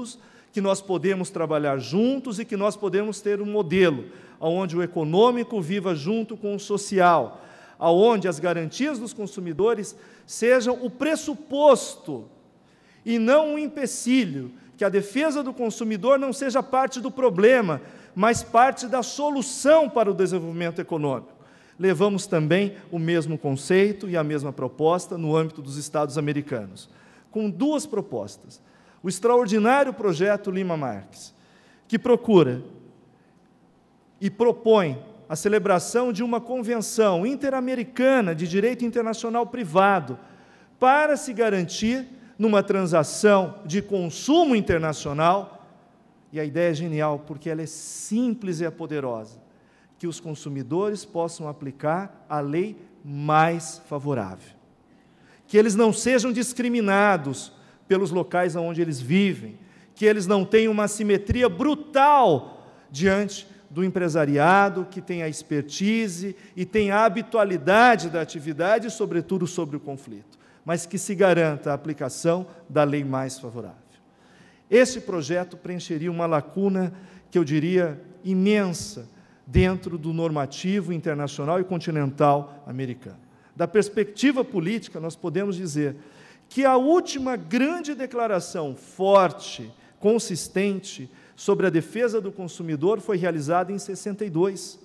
juntos, que nós podemos trabalhar juntos e que nós podemos ter um modelo onde o econômico viva junto com o social, onde as garantias dos consumidores sejam o pressuposto e não um empecilho, que a defesa do consumidor não seja parte do problema, mas parte da solução para o desenvolvimento econômico. Levamos também o mesmo conceito e a mesma proposta no âmbito dos Estados americanos, com duas propostas. O extraordinário projeto Lima Marques, que procura e propõe a celebração de uma convenção interamericana de direito internacional privado para se garantir numa transação de consumo internacional, e a ideia é genial porque ela é simples e é poderosa, que os consumidores possam aplicar a lei mais favorável, que eles não sejam discriminados pelos locais onde eles vivem, que eles não tenham uma assimetria brutal diante do empresariado, que tem a expertise e tem a habitualidade da atividade, sobretudo sobre o conflito, mas que se garanta a aplicação da lei mais favorável. Esse projeto preencheria uma lacuna que eu diria imensa dentro do normativo internacional e continental americano. Da perspectiva política, nós podemos dizer que a última grande declaração forte, consistente, sobre a defesa do consumidor foi realizada em 62,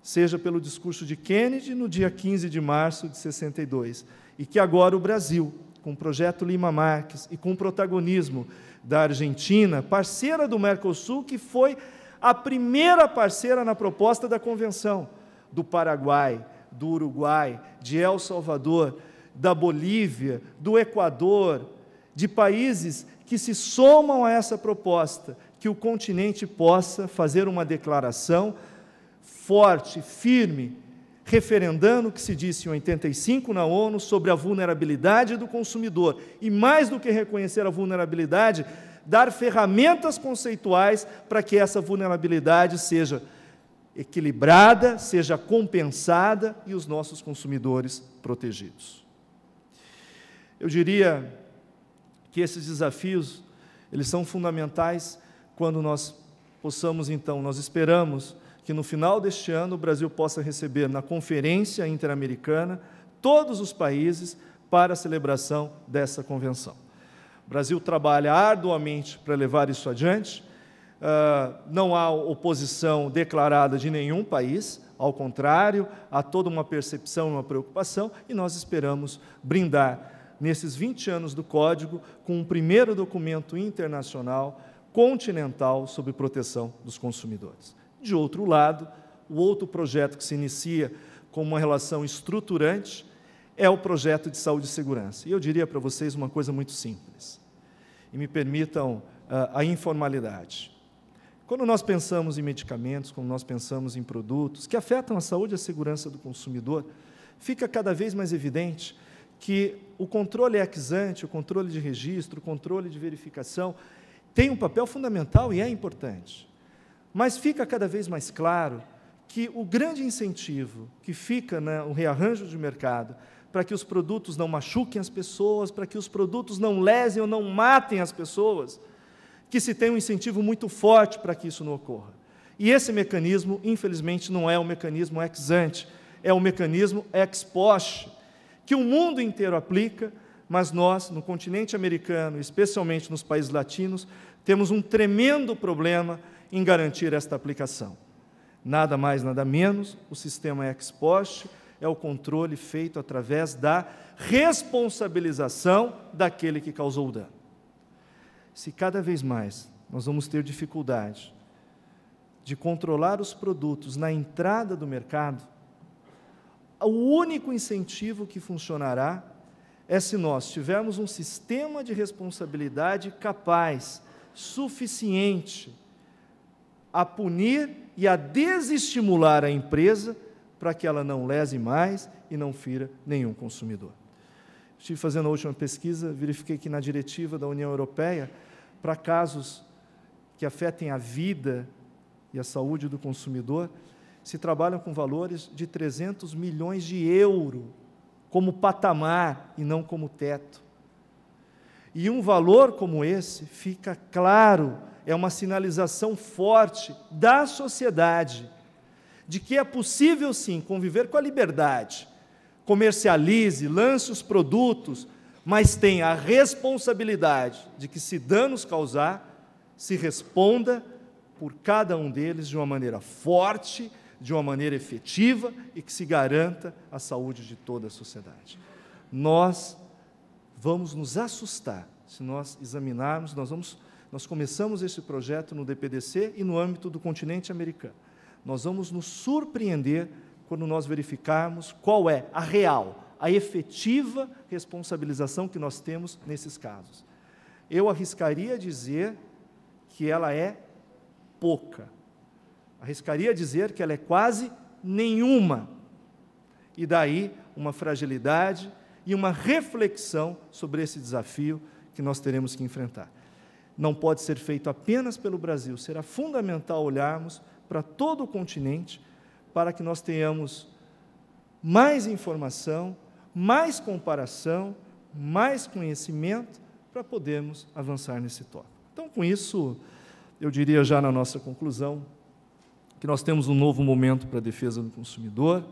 seja pelo discurso de Kennedy no dia 15 de março de 62, e que agora o Brasil, com o projeto Lima Marques e com o protagonismo da Argentina, parceira do Mercosul, que foi a primeira parceira na proposta da convenção, do Paraguai, do Uruguai, de El Salvador, da Bolívia, do Equador, de países que se somam a essa proposta, que o continente possa fazer uma declaração forte, firme, referendando o que se disse em 85 na ONU sobre a vulnerabilidade do consumidor, e mais do que reconhecer a vulnerabilidade, dar ferramentas conceituais para que essa vulnerabilidade seja equilibrada, seja compensada e os nossos consumidores protegidos. Eu diria que esses desafios, eles são fundamentais quando nós possamos, então, nós esperamos que no final deste ano o Brasil possa receber na Conferência Interamericana todos os países para a celebração dessa convenção. O Brasil trabalha arduamente para levar isso adiante, não há oposição declarada de nenhum país, ao contrário, há toda uma percepção e uma preocupação, e nós esperamos brindar nesses 20 anos do Código, com um primeiro documento internacional, continental, sobre proteção dos consumidores. De outro lado, o outro projeto que se inicia com uma relação estruturante é o projeto de saúde e segurança. E eu diria para vocês uma coisa muito simples, e me permitam a informalidade. Quando nós pensamos em medicamentos, quando nós pensamos em produtos que afetam a saúde e a segurança do consumidor, fica cada vez mais evidente que o controle ex ante, o controle de registro, o controle de verificação, tem um papel fundamental e é importante. Mas fica cada vez mais claro que o grande incentivo que fica no rearranjo de mercado para que os produtos não machuquem as pessoas, para que os produtos não lesem ou não matem as pessoas, que se tem um incentivo muito forte para que isso não ocorra. E esse mecanismo, infelizmente, não é um mecanismo ex ante, é um mecanismo ex post, que o mundo inteiro aplica, mas nós, no continente americano, especialmente nos países latinos, temos um tremendo problema em garantir esta aplicação. Nada mais, nada menos, o sistema ex post é o controle feito através da responsabilização daquele que causou o dano. Se cada vez mais nós vamos ter dificuldade de controlar os produtos na entrada do mercado, o único incentivo que funcionará é se nós tivermos um sistema de responsabilidade capaz, suficiente, a punir e a desestimular a empresa para que ela não lese mais e não fira nenhum consumidor. Estive fazendo a última pesquisa, verifiquei que na diretiva da União Europeia, para casos que afetem a vida e a saúde do consumidor, se trabalham com valores de 300 milhões de euros como patamar e não como teto. E um valor como esse fica claro, é uma sinalização forte da sociedade, de que é possível sim conviver com a liberdade, comercialize, lance os produtos, mas tem a responsabilidade de que, se danos causar, se responda por cada um deles de uma maneira forte, de uma maneira efetiva e que se garanta a saúde de toda a sociedade. Nós vamos nos assustar se nós examinarmos, nós começamos esse projeto no DPDC e no âmbito do continente americano. Nós vamos nos surpreender quando nós verificarmos qual é a real, a efetiva responsabilização que nós temos nesses casos. Eu arriscaria dizer que ela é pouca. Arriscaria dizer que ela é quase nenhuma. E daí uma fragilidade e uma reflexão sobre esse desafio que nós teremos que enfrentar. Não pode ser feito apenas pelo Brasil, será fundamental olharmos para todo o continente para que nós tenhamos mais informação, mais comparação, mais conhecimento para podermos avançar nesse tópico. Então, com isso, eu diria já na nossa conclusão que nós temos um novo momento para a defesa do consumidor,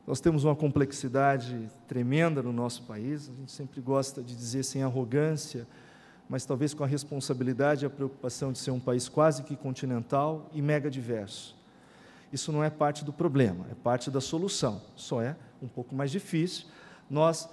nós temos uma complexidade tremenda no nosso país, a gente sempre gosta de dizer sem arrogância, mas talvez com a responsabilidade e a preocupação de ser um país quase que continental e mega diverso. Isso não é parte do problema, é parte da solução, só é um pouco mais difícil nós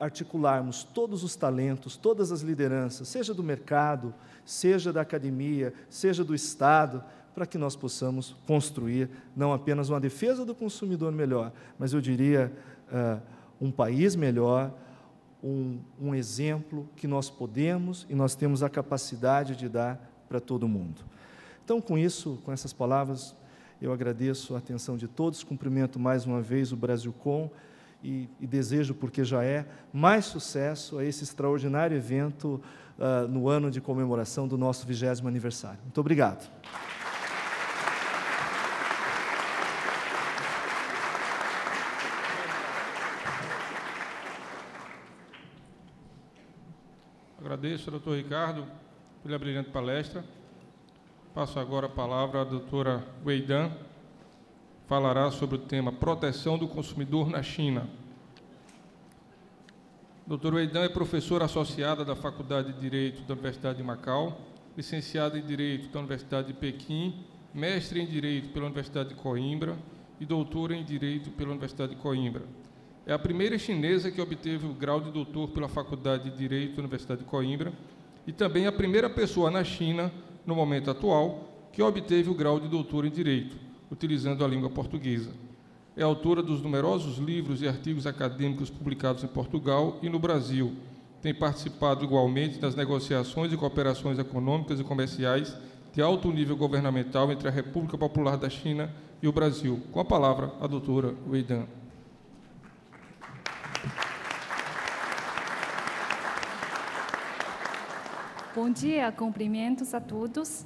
articularmos todos os talentos, todas as lideranças, seja do mercado, seja da academia, seja do Estado, para que nós possamos construir não apenas uma defesa do consumidor melhor, mas eu diria um país melhor, um exemplo que nós podemos e nós temos a capacidade de dar para todo mundo. Então, com isso, com essas palavras, eu agradeço a atenção de todos, cumprimento mais uma vez o Brasilcom e desejo, porque já é, mais sucesso a esse extraordinário evento no ano de comemoração do nosso 20º aniversário. Muito obrigado. Agradeço, doutor Ricardo, pela brilhante palestra. Passo agora a palavra à doutora Wei Dan, falará sobre o tema Proteção do Consumidor na China. Doutora Wei Dan é professora associada da Faculdade de Direito da Universidade de Macau, licenciada em Direito da Universidade de Pequim, mestre em Direito pela Universidade de Coimbra e doutora em Direito pela Universidade de Coimbra. É a primeira chinesa que obteve o grau de doutor pela Faculdade de Direito da Universidade de Coimbra e também a primeira pessoa na China, no momento atual, que obteve o grau de doutor em Direito, utilizando a língua portuguesa. É autora dos numerosos livros e artigos acadêmicos publicados em Portugal e no Brasil. Tem participado igualmente das negociações e cooperações econômicas e comerciais de alto nível governamental entre a República Popular da China e o Brasil. Com a palavra, a doutora Wei Dan. Bom dia, cumprimentos a todos.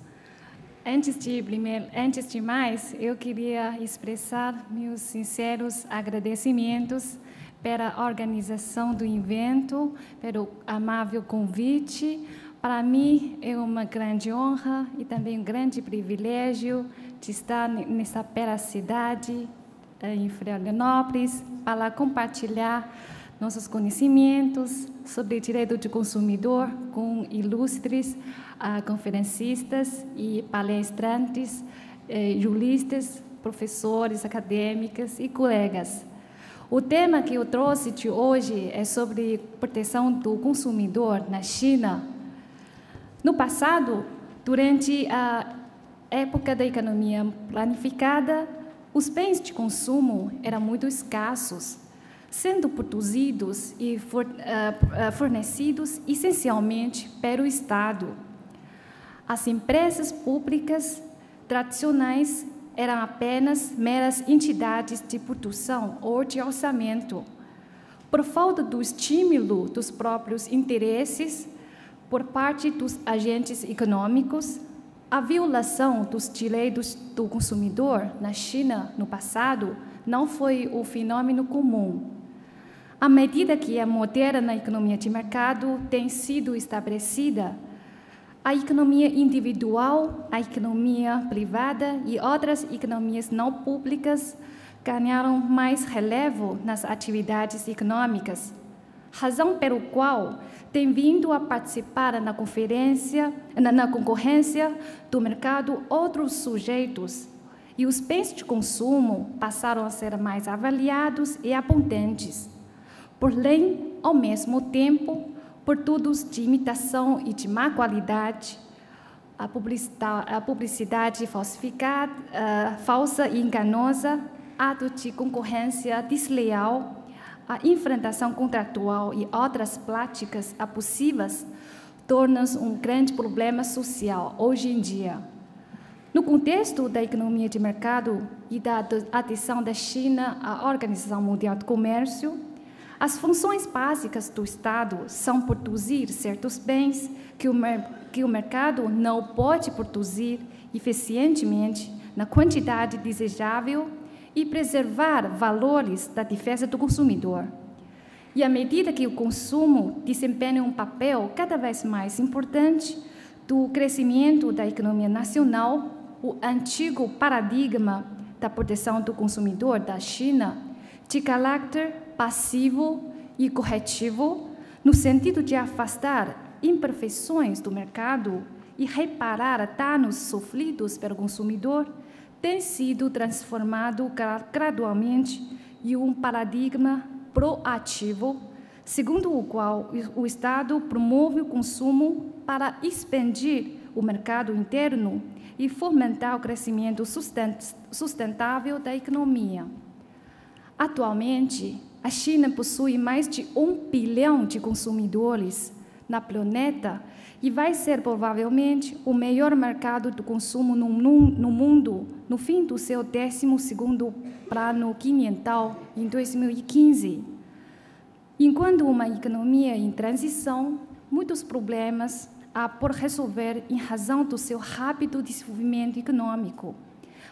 Antes de mais, eu queria expressar meus sinceros agradecimentos pela organização do evento, pelo amável convite. Para mim, é uma grande honra e também um grande privilégio de estar nessa bela cidade, em Florianópolis, para compartilhar nossos conhecimentos sobre direito do consumidor com ilustres conferencistas e palestrantes, juristas, professores, acadêmicos e colegas. O tema que eu trouxe de hoje é sobre proteção do consumidor na China. No passado, durante a época da economia planificada, os bens de consumo eram muito escassos, sendo produzidos e fornecidos essencialmente pelo Estado. As empresas públicas tradicionais eram apenas meras entidades de produção ou de orçamento. Por falta do estímulo dos próprios interesses por parte dos agentes econômicos, a violação dos direitos do consumidor na China no passado não foi um fenômeno comum. À medida que a moderna economia de mercado tem sido estabelecida, a economia individual, a economia privada e outras economias não públicas ganharam mais relevo nas atividades econômicas, razão pelo qual tem vindo a participar na concorrência do mercado outros sujeitos, e os bens de consumo passaram a ser mais avaliados e abundantes. Porém, ao mesmo tempo, produtos de imitação e de má qualidade, a publicidade falsificada, falsa e enganosa, ato de concorrência desleal, a enfrentação contratual e outras práticas abusivas tornam-se um grande problema social hoje em dia. No contexto da economia de mercado e da adesão da China à Organização Mundial do Comércio, as funções básicas do Estado são produzir certos bens que o mercado não pode produzir eficientemente na quantidade desejável e preservar valores da defesa do consumidor. E à medida que o consumo desempenha um papel cada vez mais importante do crescimento da economia nacional, o antigo paradigma da proteção do consumidor da China, de caráter passivo e corretivo, no sentido de afastar imperfeições do mercado e reparar danos sofridos pelo consumidor, tem sido transformado gradualmente em um paradigma proativo, segundo o qual o Estado promove o consumo para expandir o mercado interno e fomentar o crescimento sustentável da economia. Atualmente, a China possui mais de 1 bilhão de consumidores no planeta e vai ser provavelmente o maior mercado de consumo no mundo no fim do seu 12º plano quinhental em 2015. Enquanto uma economia em transição, muitos problemas há por resolver em razão do seu rápido desenvolvimento econômico,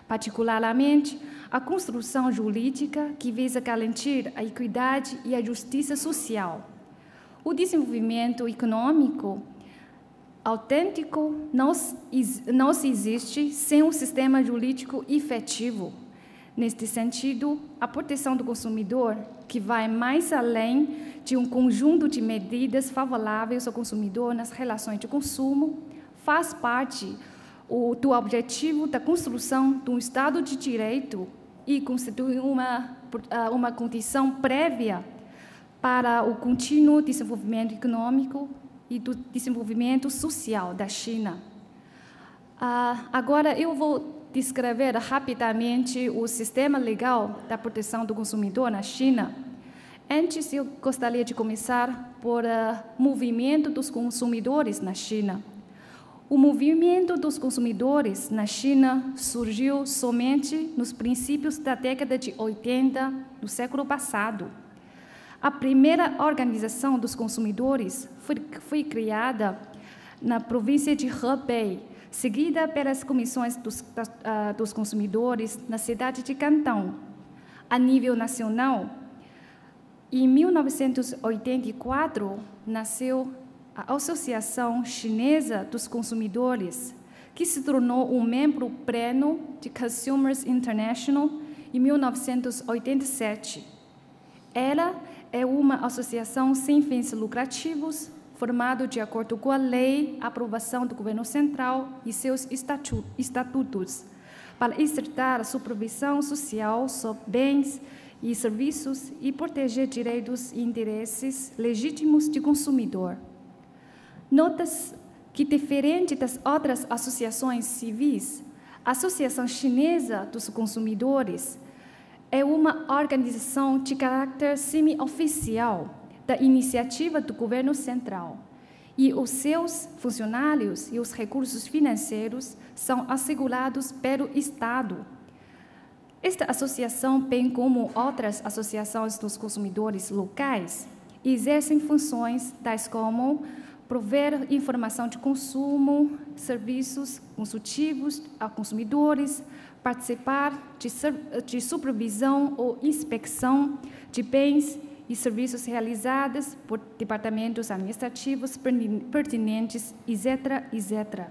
particularmente a construção jurídica que visa garantir a equidade e a justiça social. O desenvolvimento econômico autêntico não se existe sem um sistema jurídico efetivo. Neste sentido, a proteção do consumidor, que vai mais além de um conjunto de medidas favoráveis ao consumidor nas relações de consumo, faz parte do objetivo da construção de um Estado de Direito e constitui uma condição prévia para o contínuo desenvolvimento econômico e do desenvolvimento social da China. Agora eu vou descrever rapidamente o sistema legal da proteção do consumidor na China. Antes, eu gostaria de começar por movimento dos consumidores na China. O movimento dos consumidores na China surgiu somente nos princípios da década de 80 do século passado. A primeira organização dos consumidores foi criada na província de Hebei, seguida pelas comissões dos consumidores na cidade de Cantão. A nível nacional, em 1984, nasceu a Associação Chinesa dos Consumidores, que se tornou um membro pleno de Consumers International em 1987. Ela é uma associação sem fins lucrativos, formada de acordo com a lei, a aprovação do governo central e seus estatutos, para exercer a supervisão social sobre bens e serviços e proteger direitos e interesses legítimos do consumidor. Nota-se que, diferente das outras associações civis, a Associação Chinesa dos Consumidores é uma organização de caráter semi-oficial da iniciativa do governo central, e os seus funcionários e os recursos financeiros são assegurados pelo Estado. Esta associação, bem como outras associações dos consumidores locais, exercem funções tais como prover informação de consumo, serviços consultivos a consumidores, participar de supervisão ou inspeção de bens e serviços realizados por departamentos administrativos pertinentes, etc., etc.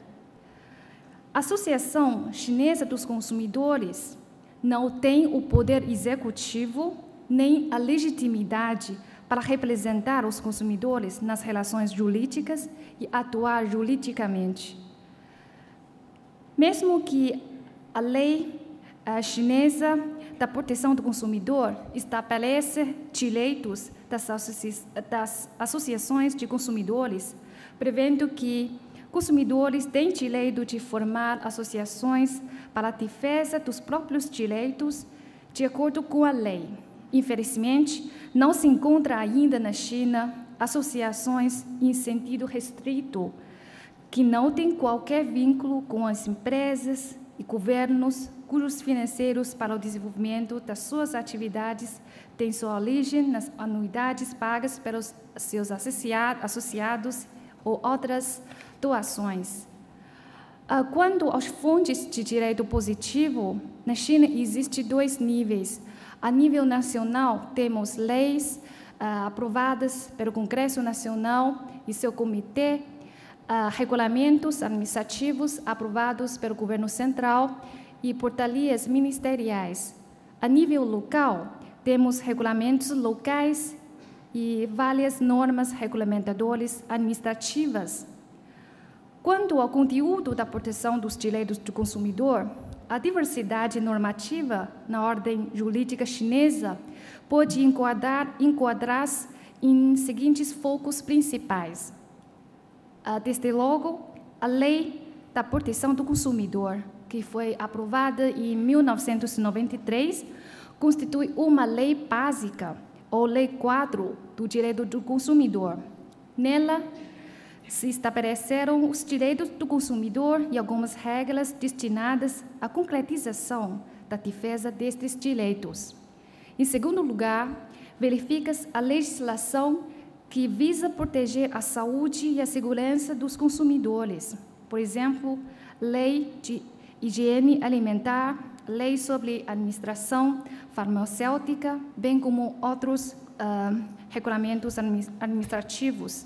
A Associação Chinesa dos Consumidores não tem o poder executivo nem a legitimidade para representar os consumidores nas relações jurídicas e atuar juridicamente. Mesmo que a lei chinesa da proteção do consumidor estabelece direitos das associações de consumidores, prevendo que consumidores têm direito de formar associações para a defesa dos próprios direitos de acordo com a lei. Infelizmente, não se encontra ainda na China associações em sentido restrito, que não têm qualquer vínculo com as empresas e governos cujos financeiros para o desenvolvimento das suas atividades têm sua origem nas anuidades pagas pelos seus associados ou outras doações. Quanto às fontes de direito positivo, na China existem 2 níveis. A nível nacional, temos leis aprovadas pelo Congresso Nacional e seu comitê, regulamentos administrativos aprovados pelo governo central e portarias ministeriais. A nível local, temos regulamentos locais e várias normas regulamentadoras administrativas. Quanto ao conteúdo da proteção dos direitos do consumidor, a diversidade normativa na ordem jurídica chinesa pode enquadrar-se em seguintes focos principais. Desde logo, a Lei da Proteção do Consumidor, que foi aprovada em 1993, constitui uma lei básica, ou lei quadro, do direito do consumidor. Nela, se estabeleceram os direitos do consumidor e algumas regras destinadas à concretização da defesa destes direitos. Em segundo lugar, verifica-se a legislação que visa proteger a saúde e a segurança dos consumidores. Por exemplo, lei de higiene alimentar, lei sobre administração farmacêutica, bem como outros regulamentos administrativos.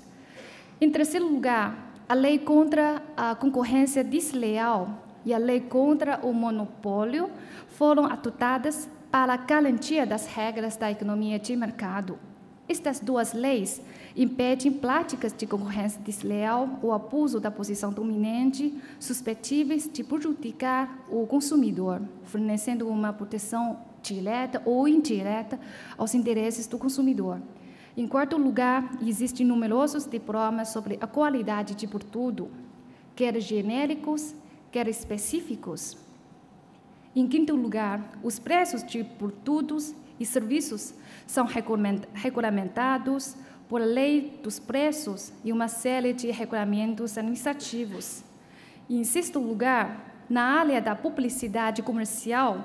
Em terceiro lugar, a lei contra a concorrência desleal e a lei contra o monopólio foram adotadas para a garantia das regras da economia de mercado. Estas 2 leis impedem práticas de concorrência desleal ou abuso da posição dominante suscetíveis de prejudicar o consumidor, fornecendo uma proteção direta ou indireta aos interesses do consumidor. Em quarto lugar, existem numerosos diplomas sobre a qualidade de produto, quer genéricos, quer específicos. Em quinto lugar, os preços de produtos e serviços são regulamentados por lei dos preços e uma série de regulamentos administrativos. E, em sexto lugar, na área da publicidade comercial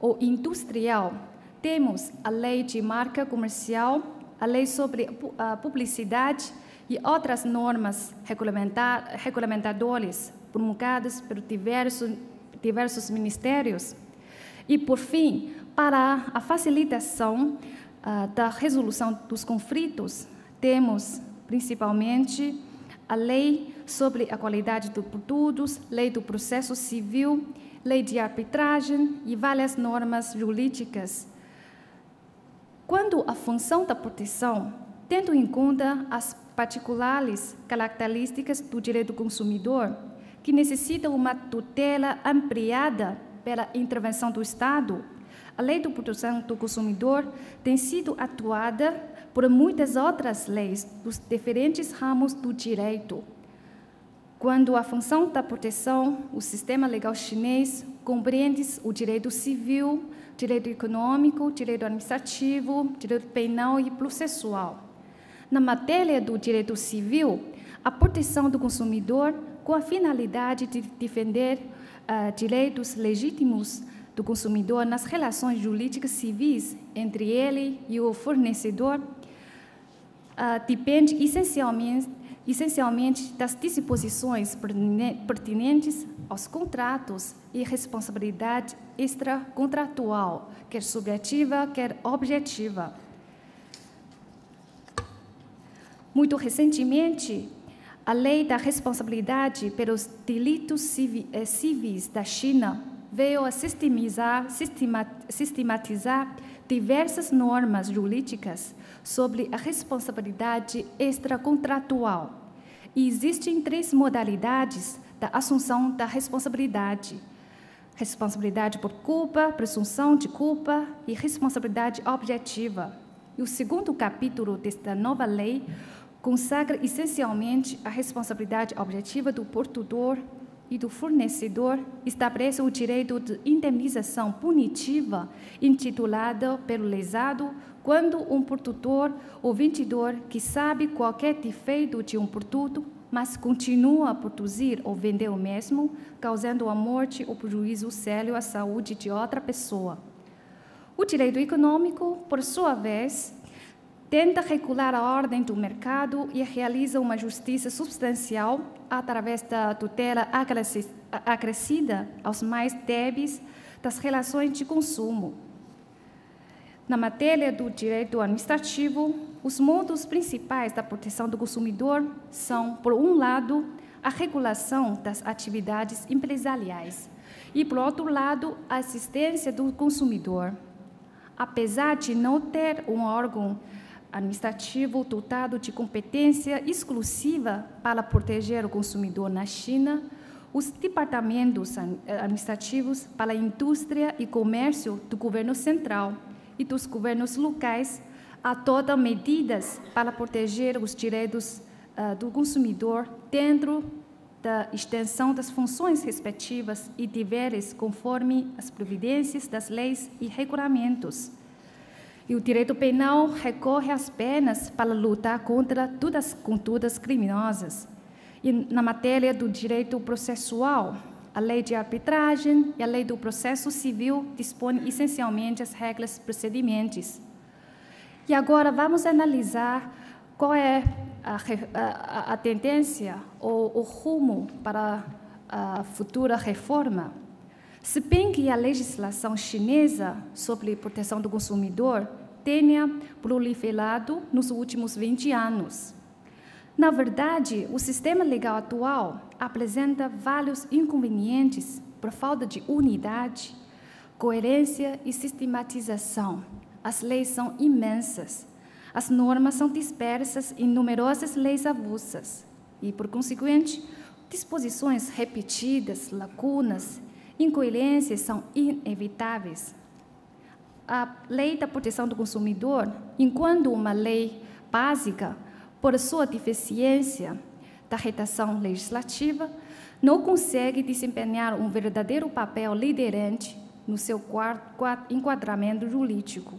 ou industrial, temos a lei de marca comercial, a lei sobre a publicidade e outras normas regulamentadoras promulgadas por diversos ministérios. E, por fim, para a facilitação da resolução dos conflitos, temos principalmente a lei sobre a qualidade dos produtos, lei do processo civil, lei de arbitragem e várias normas jurídicas. Quando a função da proteção, tendo em conta as particulares características do direito do consumidor, que necessita uma tutela ampliada pela intervenção do Estado, a Lei de Proteção do Consumidor tem sido atuada por muitas outras leis dos diferentes ramos do direito. Quando a função da proteção, o sistema legal chinês compreende o direito civil, direito econômico, direito administrativo, direito penal e processual. Na matéria do direito civil, a proteção do consumidor com a finalidade de defender direitos legítimos do consumidor nas relações jurídicas civis entre ele e o fornecedor, depende essencialmente das disposições pertinentes aos contratos e responsabilidade extracontratual, quer subjetiva, quer objetiva. Muito recentemente, a Lei da Responsabilidade pelos Delitos Civis da China veio a sistematizar diversas normas jurídicas sobre a responsabilidade extracontratual. E existem 3 modalidades da assunção da responsabilidade: responsabilidade por culpa, presunção de culpa e responsabilidade objetiva. E o segundo capítulo desta nova lei consagra essencialmente a responsabilidade objetiva do portador e do fornecedor, estabelece o direito de indemnização punitiva intitulado pelo lesado quando um portador ou vendedor que sabe qualquer defeito de um produto, mas continua a produzir ou vender o mesmo, causando a morte ou prejuízo sério à saúde de outra pessoa. O direito econômico, por sua vez, tenta regular a ordem do mercado e realiza uma justiça substancial através da tutela acrescida aos mais débeis das relações de consumo. Na matéria do direito administrativo, os modos principais da proteção do consumidor são, por um lado, a regulação das atividades empresariais e, por outro lado, a assistência do consumidor. Apesar de não ter um órgão administrativo dotado de competência exclusiva para proteger o consumidor na China, os departamentos administrativos para a indústria e comércio do governo central e dos governos locais adotam medidas para proteger os direitos do consumidor dentro da extensão das funções respectivas e deveres conforme as providências das leis e regulamentos. E o direito penal recorre às penas para lutar contra todas as condutas criminosas. E na matéria do direito processual, a lei de arbitragem e a lei do processo civil dispõem essencialmente as regras procedimentais. E agora vamos analisar qual é a tendência ou o rumo para a futura reforma. Se bem que a legislação chinesa sobre proteção do consumidor tenha proliferado nos últimos 20 anos. Na verdade, o sistema legal atual apresenta vários inconvenientes por falta de unidade, coerência e sistematização. As leis são imensas, as normas são dispersas em numerosas leis avulsas e, por conseguinte, disposições repetidas, lacunas, incoerências são inevitáveis. A Lei da Proteção do Consumidor, enquanto uma lei básica, por sua deficiência da redação legislativa, não consegue desempenhar um verdadeiro papel liderante no seu enquadramento jurídico.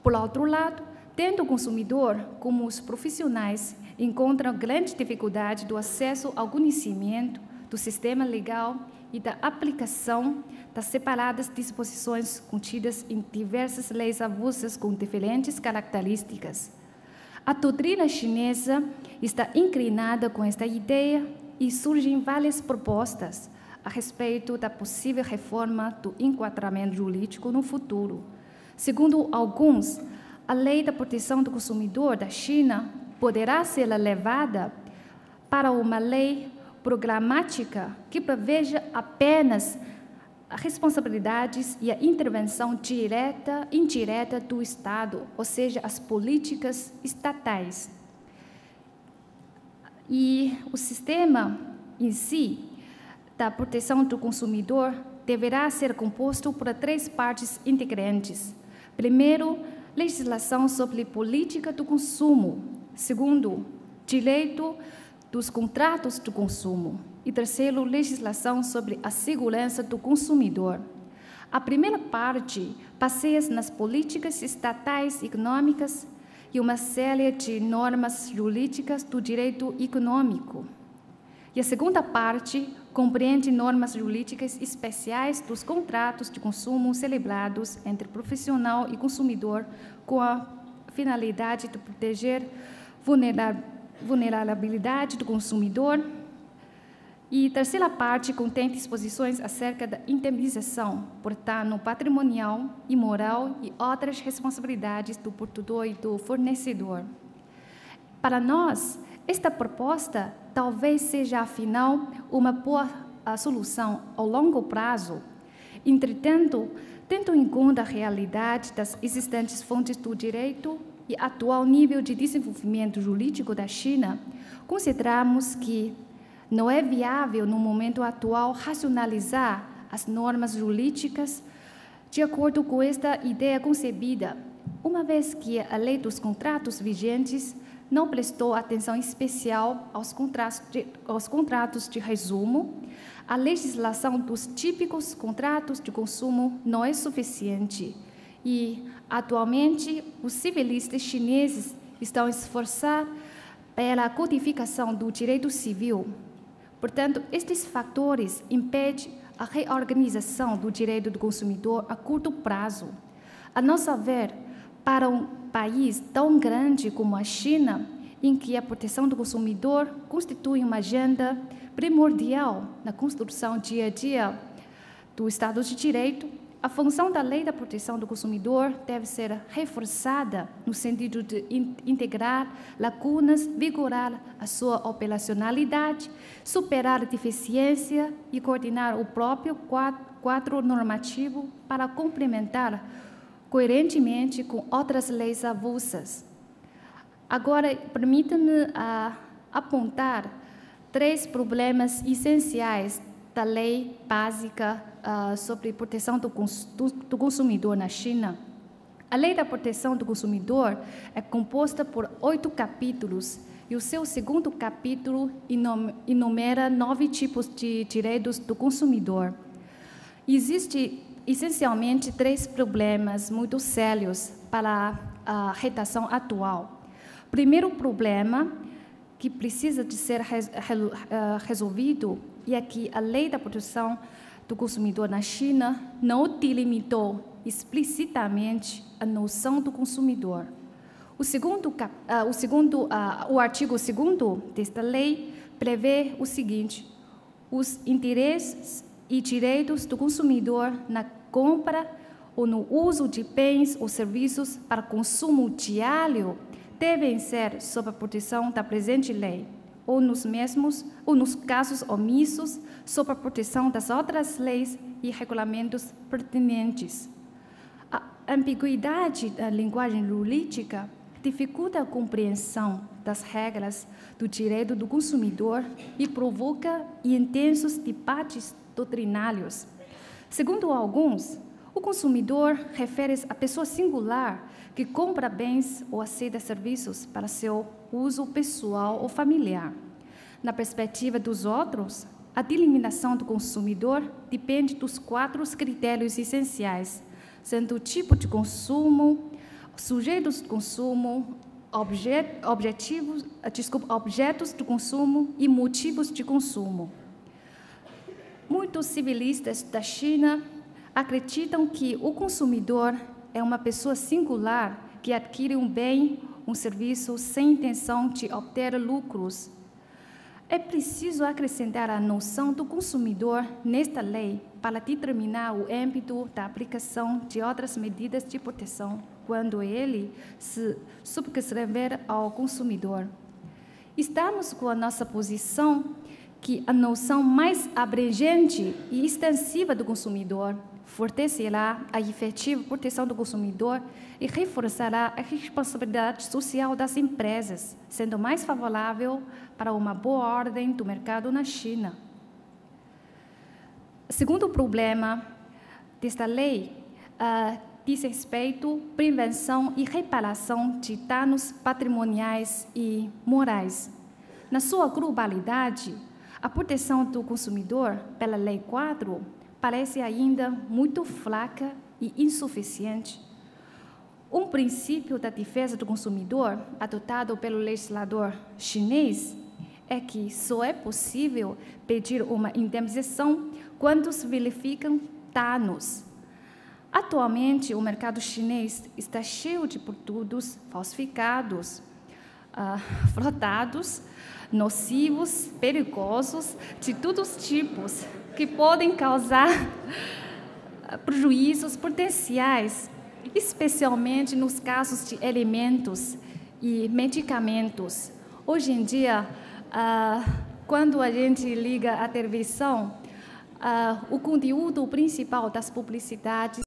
Por outro lado, tanto o consumidor como os profissionais encontram grande dificuldade do acesso ao conhecimento do sistema legal e da aplicação das separadas disposições contidas em diversas leis avulsas com diferentes características. A doutrina chinesa está inclinada com esta ideia e surgem várias propostas a respeito da possível reforma do enquadramento jurídico no futuro. Segundo alguns, a Lei da Proteção do Consumidor da China poderá ser levada para uma lei programática que preveja apenas as responsabilidades e a intervenção direta e indireta do Estado, ou seja, as políticas estatais. E o sistema em si da proteção do consumidor deverá ser composto por 3 partes integrantes. Primeiro, legislação sobre política do consumo. Segundo, direito dos contratos do consumo. E terceiro, legislação sobre a segurança do consumidor. A primeira parte baseia-se nas políticas estatais econômicas e uma série de normas jurídicas do direito econômico. E a segunda parte compreende normas jurídicas especiais dos contratos de consumo celebrados entre profissional e consumidor com a finalidade de proteger vulnerabilidade do consumidor. E a terceira parte contém disposições acerca da indemnização por dano patrimonial e moral e outras responsabilidades do portador e do fornecedor. Para nós, esta proposta talvez seja, afinal, uma boa solução ao longo prazo. Entretanto, tendo em conta a realidade das existentes fontes do direito e atual nível de desenvolvimento jurídico da China, consideramos que não é viável, no momento atual, racionalizar as normas jurídicas de acordo com esta ideia concebida, uma vez que a lei dos contratos vigentes não prestou atenção especial aos contratos de resumo, a legislação dos típicos contratos de consumo não é suficiente e, atualmente, os civilistas chineses estão a esforçar pela codificação do direito civil. Portanto, estes fatores impedem a reorganização do direito do consumidor a curto prazo. A nosso ver, para um país tão grande como a China, em que a proteção do consumidor constitui uma agenda primordial na construção dia a dia do Estado de Direito, a função da Lei da Proteção do Consumidor deve ser reforçada no sentido de integrar lacunas, vigorar a sua operacionalidade, superar a deficiência e coordenar o próprio quadro normativo para complementar coerentemente com outras leis avulsas. Agora, permita-me apontar 3 problemas essenciais da lei básica sobre proteção do consumidor na China. A Lei da Proteção do Consumidor é composta por 8 capítulos e o seu segundo capítulo enumera 9 tipos de direitos do consumidor. Existem essencialmente 3 problemas muito sérios para a redação atual. Primeiro problema que precisa de ser resolvido é que a Lei da Proteção do Consumidor na China não delimitou explicitamente a noção do consumidor. O artigo 2º desta lei prevê o seguinte: os interesses e direitos do consumidor na compra ou no uso de bens ou serviços para consumo diário devem ser sob a proteção da presente lei, ou nos casos omissos, sob a proteção das outras leis e regulamentos pertinentes. A ambiguidade da linguagem jurídica dificulta a compreensão das regras do direito do consumidor e provoca intensos debates doutrinários. Segundo alguns, o consumidor refere-se à pessoa singular que compra bens ou aceita serviços para seu uso pessoal ou familiar. Na perspectiva dos outros, a delimitação do consumidor depende dos 4 critérios essenciais, sendo o tipo de consumo, sujeitos de consumo, objetos de consumo e motivos de consumo. Muitos civilistas da China acreditam que o consumidor é uma pessoa singular que adquire um bem, um serviço sem intenção de obter lucros. É preciso acrescentar a noção do consumidor nesta lei para determinar o âmbito da aplicação de outras medidas de proteção quando ele se subscrever ao consumidor. Estamos com a nossa posição que a noção mais abrangente e extensiva do consumidor fortalecerá a efetiva proteção do consumidor e reforçará a responsabilidade social das empresas, sendo mais favorável para uma boa ordem do mercado na China. O segundo problema desta lei diz respeito à prevenção e reparação de danos patrimoniais e morais. Na sua globalidade, a proteção do consumidor pela Lei 4 parece ainda muito fraca e insuficiente. Um princípio da defesa do consumidor, adotado pelo legislador chinês, é que só é possível pedir uma indemnização quando se verificam danos. Atualmente, o mercado chinês está cheio de produtos falsificados, fraudados, nocivos, perigosos, de todos os tipos, que podem causar prejuízos potenciais, especialmente nos casos de alimentos e medicamentos. Hoje em dia, quando a gente liga a televisão, o conteúdo principal das publicidades